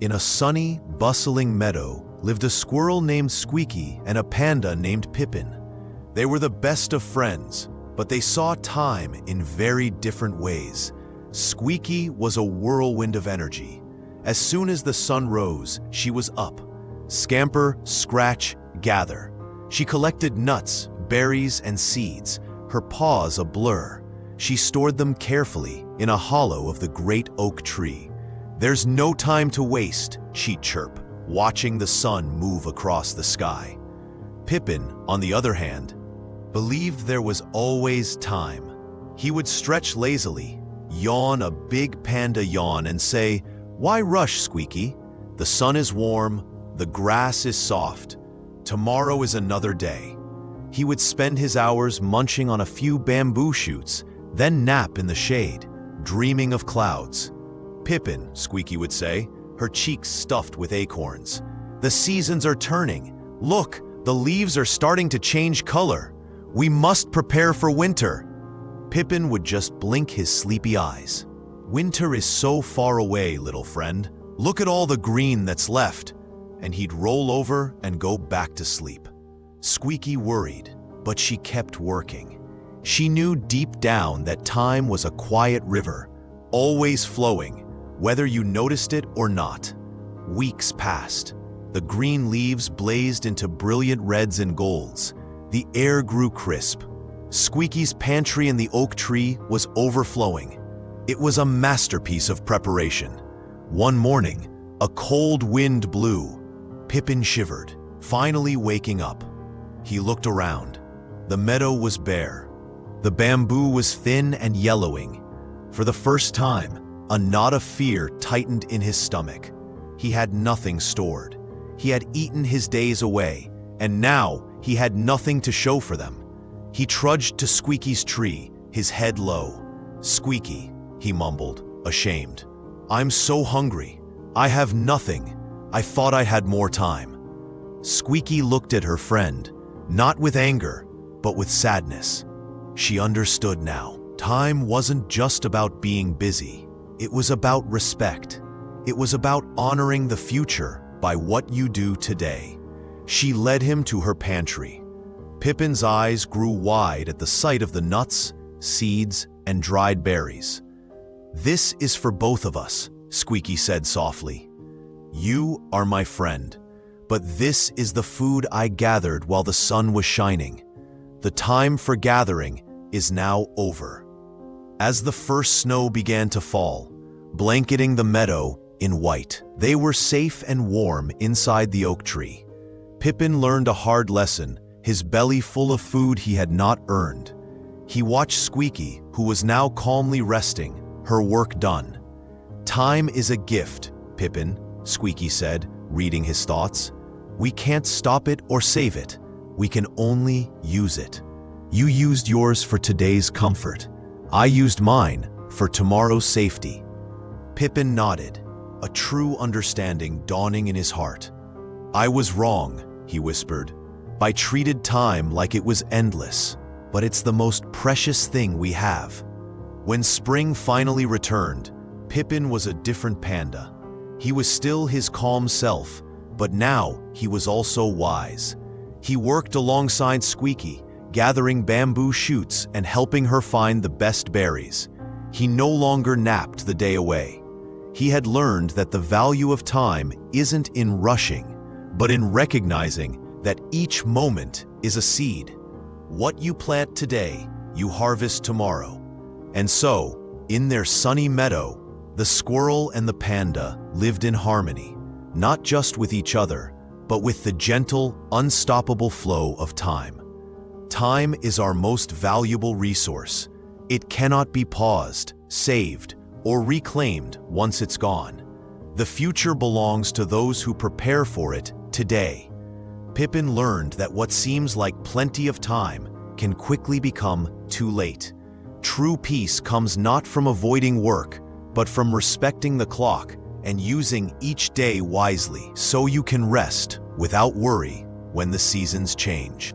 In a sunny, bustling meadow lived a squirrel named Squeaky and a panda named Pippin. They were the best of friends, but they saw time in very different ways. Squeaky was a whirlwind of energy. As soon as the sun rose, she was up. Scamper, scratch, gather. She collected nuts, berries, and seeds, her paws a blur. She stored them carefully in a hollow of the great oak tree. "There's no time to waste," she'd chirp, watching the sun move across the sky. Pippin, on the other hand, believed there was always time. He would stretch lazily, yawn a big panda yawn, and say, "Why rush, Squeaky? The sun is warm, the grass is soft. Tomorrow is another day." He would spend his hours munching on a few bamboo shoots, then nap in the shade, dreaming of clouds. "Pippin," Squeaky would say, her cheeks stuffed with acorns, "the seasons are turning. Look, the leaves are starting to change color. We must prepare for winter." Pippin would just blink his sleepy eyes. "Winter is so far away, little friend. Look at all the green that's left." And he'd roll over and go back to sleep. Squeaky worried, but she kept working. She knew deep down that time was a quiet river, always flowing, whether you noticed it or not. Weeks passed. The green leaves blazed into brilliant reds and golds. The air grew crisp. Squeaky's pantry in the oak tree was overflowing. It was a masterpiece of preparation. One morning, a cold wind blew. Pippin shivered, finally waking up. He looked around. The meadow was bare. The bamboo was thin and yellowing. For the first time, a knot of fear tightened in his stomach. He had nothing stored. He had eaten his days away, and now he had nothing to show for them. He trudged to Squeaky's tree, his head low. "Squeaky," he mumbled, ashamed. "I'm so hungry. I have nothing. I thought I had more time." Squeaky looked at her friend, not with anger, but with sadness. She understood now. Time wasn't just about being busy. It was about respect. It was about honoring the future by what you do today. She led him to her pantry. Pippin's eyes grew wide at the sight of the nuts, seeds, and dried berries. "This is for both of us," Squeaky said softly. "You are my friend, but this is the food I gathered while the sun was shining. The time for gathering is now over." As the first snow began to fall, blanketing the meadow in white, they were safe and warm inside the oak tree. Pippin learned a hard lesson, his belly full of food he had not earned. He watched Squeaky, who was now calmly resting, her work done. "Time is a gift, Pippin," Squeaky said, reading his thoughts. "We can't stop it or save it. We can only use it. You used yours for today's comfort. I used mine for tomorrow's safety." Pippin nodded, a true understanding dawning in his heart. "I was wrong," he whispered. "I treated time like it was endless, but it's the most precious thing we have." When spring finally returned, Pippin was a different panda. He was still his calm self, but now he was also wise. He worked alongside Squeaky, gathering bamboo shoots and helping her find the best berries. He no longer napped the day away. He had learned that the value of time isn't in rushing, but in recognizing that each moment is a seed. What you plant today, you harvest tomorrow. And so, in their sunny meadow, the squirrel and the panda lived in harmony, not just with each other, but with the gentle, unstoppable flow of time. Time is our most valuable resource. It cannot be paused, saved, or reclaimed once it's gone. The future belongs to those who prepare for it today. Pippin learned that what seems like plenty of time can quickly become too late. True peace comes not from avoiding work, but from respecting the clock and using each day wisely so you can rest without worry when the seasons change.